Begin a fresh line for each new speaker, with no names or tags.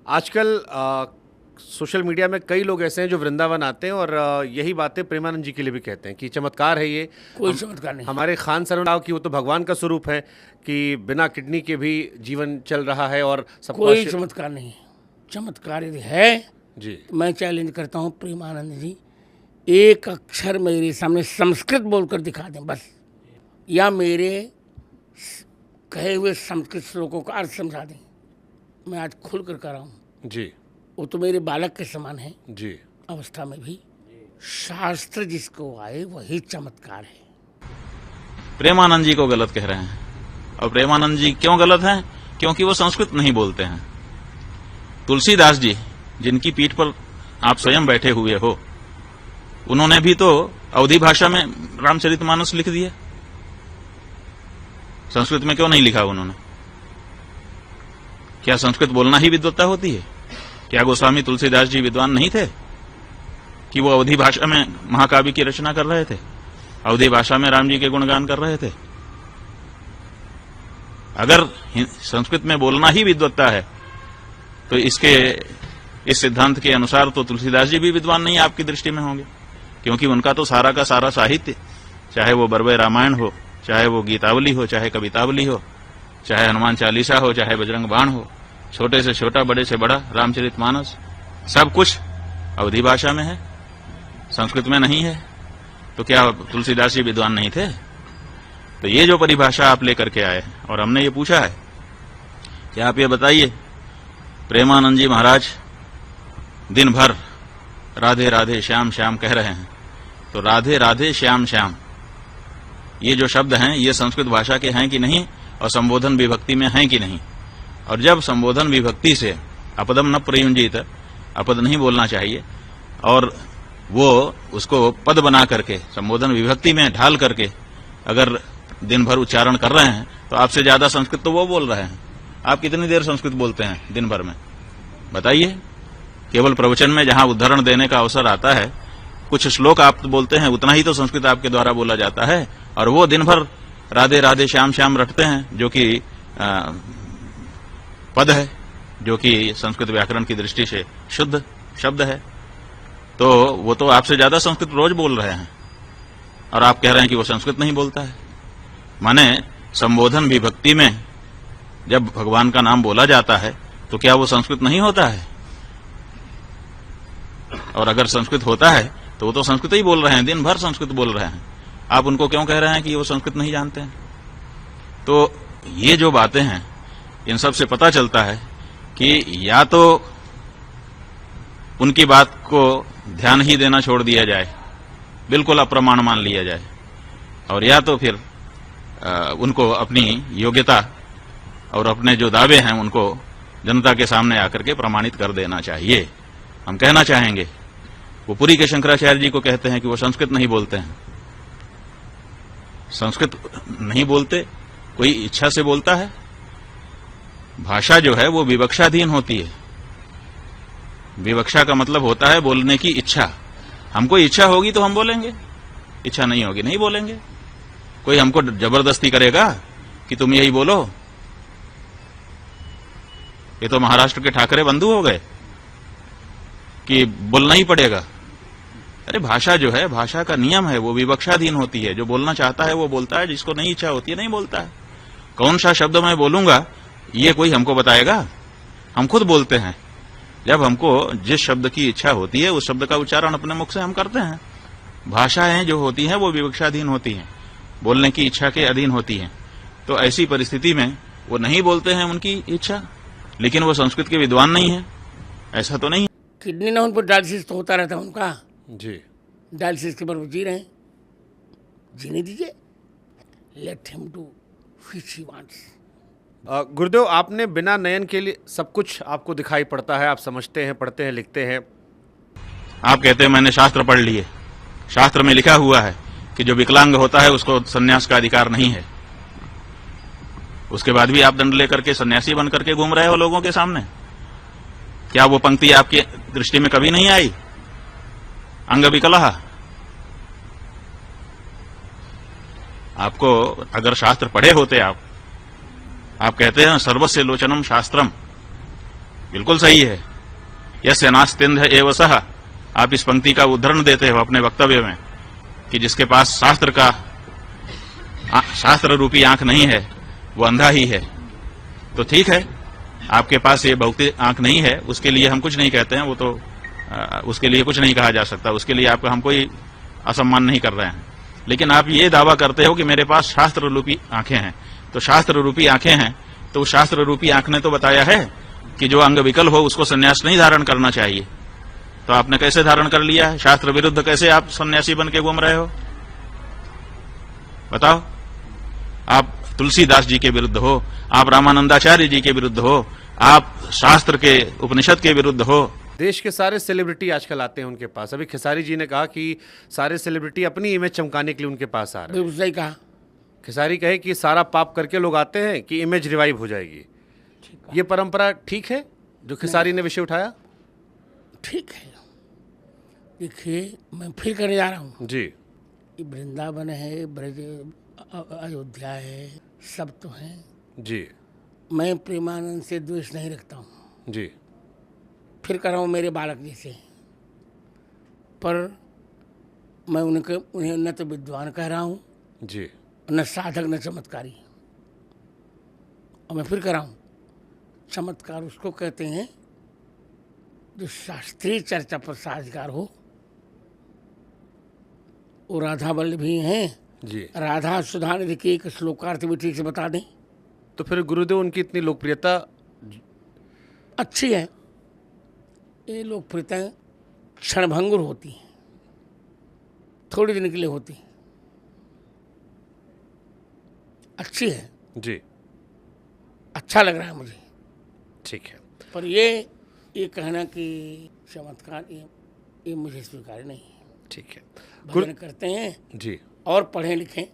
आजकल social media में कई लोग ऐसे हैं जो वृंदावन आते हैं और यही बातें प्रेमानंद जी के लिए भी कहते हैं कि चमत्कार है ये।
कोई चमत्कार नहीं।
हमारे खान सर ने कहा कि वो तो भगवान का स्वरूप है कि बिना किडनी के भी जीवन चल रहा है और सब
कोई चमत्कार नहीं। चमत्कार यदि है
जी
तो मैं चैलेंज करता हूँ प्रेमानंद जी, एक अक्षर मेरे सामने संस्कृत बोलकर दिखा दें बस, या मेरे कहे हुए संस्कृत श्लोकों का अर्थ समझा दें। मैं आज खुल कर रहा हूँ
जी।
वो तो मेरे बालक के समान है
जी
अवस्था में भी। शास्त्र जिसको आए वही चमत्कार है।
प्रेमानंद जी को गलत कह रहे हैं। और प्रेमानंद जी क्यों गलत हैं? क्योंकि वो संस्कृत नहीं बोलते हैं। तुलसीदास जी जिनकी पीठ पर आप स्वयं बैठे हुए हो, उन्होंने भी तो अवधी भाषा में रामचरितमानस लिख दिया। संस्कृत में क्यों नहीं लिखा उन्होंने? क्या संस्कृत बोलना ही विद्वत्ता होती है? क्या गोस्वामी तुलसीदास जी विद्वान नहीं थे कि वो अवधी भाषा में महाकाव्य की रचना कर रहे थे, अवधी भाषा में राम जी के गुणगान कर रहे थे? अगर संस्कृत में बोलना ही विद्वत्ता है तो इस सिद्धांत के अनुसार तो तुलसीदास जी भी विद्वान नहीं आपकी दृष्टि में होंगे, क्योंकि उनका तो सारा का सारा साहित्य, चाहे वो बरबय रामायण हो, चाहे वो गीतावली हो, चाहे कवितावली हो, चाहे हनुमान चालीसा हो, चाहे बजरंग बाण हो, छोटे से छोटा बड़े से बड़ा रामचरितमानस, सब कुछ अवधी भाषा में है, संस्कृत में नहीं है। तो क्या तुलसीदास जी विद्वान नहीं थे? तो ये जो परिभाषा आप लेकर के आए और हमने ये पूछा है कि आप ये बताइए, प्रेमानंद जी महाराज दिन भर राधे राधे श्याम श्याम कह रहे हैं, तो राधे राधे श्याम श्याम ये जो शब्द हैं ये संस्कृत भाषा के हैं कि नहीं, और संबोधन विभक्ति में हैं कि नहीं? और जब संबोधन विभक्ति से अपदम न प्रयुंजित, अपद नहीं बोलना चाहिए, और वो उसको पद बना करके संबोधन विभक्ति में ढाल करके अगर दिन भर उच्चारण कर रहे हैं, तो आपसे ज्यादा संस्कृत तो वो बोल रहे हैं। आप कितनी देर संस्कृत बोलते हैं दिन भर में? बताइए। केवल प्रवचन में जहां उदाहरण देने का अवसर आता है, कुछ श्लोक आप बोलते हैं, उतना ही तो संस्कृत आपके द्वारा बोला जाता है, और वो दिन भर राधे राधे श्याम श्याम रटते हैं, जो कि पद है, जो कि संस्कृत व्याकरण की दृष्टि से शुद्ध शब्द है। तो वो तो आपसे ज्यादा संस्कृत रोज बोल रहे हैं, और आप कह रहे हैं कि वो संस्कृत नहीं बोलता है। माने संबोधन विभक्ति में जब भगवान का नाम बोला जाता है तो क्या वो संस्कृत नहीं होता है? और अगर संस्कृत होता है तो वो तो संस्कृत ही बोल रहे हैं, दिन भर संस्कृत बोल रहे हैं। आप उनको क्यों कह रहे हैं कि वो संस्कृत नहीं जानते हैं? तो ये जो बातें हैं, इन सब से पता चलता है कि या तो उनकी बात को ध्यान ही देना छोड़ दिया जाए, बिल्कुल अप्रमाण मान लिया जाए, और या तो फिर उनको अपनी योग्यता और अपने जो दावे हैं उनको जनता के सामने आकर के प्रमाणित कर देना चाहिए। हम कहना चाहेंगे, वो पुरी के शंकराचार्य जी को कहते हैं कि वो संस्कृत नहीं बोलते हैं। संस्कृत नहीं बोलते, कोई इच्छा से बोलता है? भाषा जो है वो विवक्षाधीन होती है। विवक्षा का मतलब होता है बोलने की इच्छा। हमको इच्छा होगी तो हम बोलेंगे, इच्छा नहीं होगी नहीं बोलेंगे। कोई हमको जबरदस्ती करेगा कि तुम यही बोलो? ये तो महाराष्ट्र के ठाकरे बंधु हो गए कि बोलना ही पड़ेगा। अरे भाषा जो है, भाषा का नियम है, वो विवक्षाधीन होती है। जो बोलना चाहता है वो बोलता है, जिसको नहीं इच्छा होती है नहीं बोलता है। कौन सा शब्द मैं बोलूंगा ये कोई हमको बताएगा? हम खुद बोलते हैं। जब हमको जिस शब्द की इच्छा होती है उस शब्द का उच्चारण अपने मुख से हम करते हैं। भाषाएं जो होती हैं वो विवक्षाधीन होती हैं, बोलने की इच्छा के अधीन होती हैं। तो ऐसी परिस्थिति में वो नहीं बोलते हैं उनकी इच्छा, लेकिन वो संस्कृत के विद्वान नहीं है, ऐसा तो नहीं।
किडनी ना उन पर डायलिसिस तो होता रहता है उनका
जी।
डायलिसिस के बाद जी रहे हैं, जीने दीजिए। Let him do which he wants.
गुरुदेव, आपने बिना नयन के लिए सब कुछ आपको दिखाई पड़ता है, आप समझते हैं, पढ़ते हैं, लिखते हैं।
आप कहते हैं मैंने शास्त्र पढ़ लिए, शास्त्र में लिखा हुआ है कि जो विकलांग होता है उसको सन्यास का अधिकार नहीं है। उसके बाद भी आप दंड लेकर के सन्यासी बन करके घूम रहे हो लोगों के सामने। क्या वो पंक्ति आपकी दृष्टि में कभी नहीं आई? अंग विकलः। आपको अगर शास्त्र पढ़े होते आप कहते हैं सर्वस्य लोचनम शास्त्रम, बिल्कुल सही है। यस्य नास्त्यन्ध एव सः, आप इस पंक्ति का उद्धरण देते हो अपने वक्तव्य में कि जिसके पास शास्त्र रूपी आंख नहीं है वो अंधा ही है। तो ठीक है, आपके पास ये भौतिक आंख नहीं है, उसके लिए हम कुछ नहीं कहते हैं, वो तो उसके लिए कुछ नहीं कहा जा सकता, उसके लिए आपका हम कोई असम्मान नहीं कर रहे हैं। लेकिन आप ये दावा करते हो कि मेरे पास शास्त्र रूपी आंखें हैं। तो शास्त्र रूपी आंखें हैं तो शास्त्र रूपी आंख ने तो बताया है कि जो अंग विकल हो उसको संन्यास नहीं धारण करना चाहिए। तो आपने कैसे धारण कर लिया है? शास्त्र विरुद्ध कैसे आप सन्यासी बन के घूम रहे हो? बताओ। आप तुलसीदास जी के विरुद्ध हो, आप रामानंदाचार्य जी के विरुद्ध हो, आप शास्त्र के उपनिषद के विरुद्ध हो।
देश के सारे सेलिब्रिटी आजकल आते हैं उनके पास। अभी खेसारी जी ने कहा कि सारे सेलिब्रिटी अपनी इमेज चमकाने के लिए उनके पास आ रहे हैं।
बिल्कुल सही कहा।
खेसारी कहे कि सारा पाप करके लोग आते हैं कि इमेज रिवाइव हो जाएगी। ये परंपरा ठीक है जो खेसारी ने विषय उठाया?
ठीक है। देखिए, मैं फिर करने जा रहा हूँ
जी
ये वृंदावन है, ब्रज अयोध्या है, सब तो हैं।
जी
मैं प्रेमानंद से द्वेष नहीं रखता हूँ,
जी
फिर कर रहा हूँ मेरे बालक जैसे। पर मैं उन्हें न तो विद्वान कह रहा हूँ,
जी
न साधक, न चमत्कारी। और मैं फिर कह रहा हूँ, चमत्कार उसको कहते हैं जो शास्त्रीय चर्चा पर साझगार हो। वो राधा वल्लभी हैं,
जी।
राधा सुधा निधि के एक श्लोकार्थ भी ठीक से बता दें
तो फिर गुरुदेव उनकी इतनी लोकप्रियता
अच्छी है। ये लोकप्रियता क्षणभंगुर होती है, थोड़ी दिन के लिए होती है, अच्छी है,
जी
अच्छा लग रहा है मुझे।
ठीक है।
पर ये कहना कि चमत्कार, ये मुझे स्वीकार नहीं है।
ठीक है।
भजन करते हैं
जी
और पढ़ें लिखें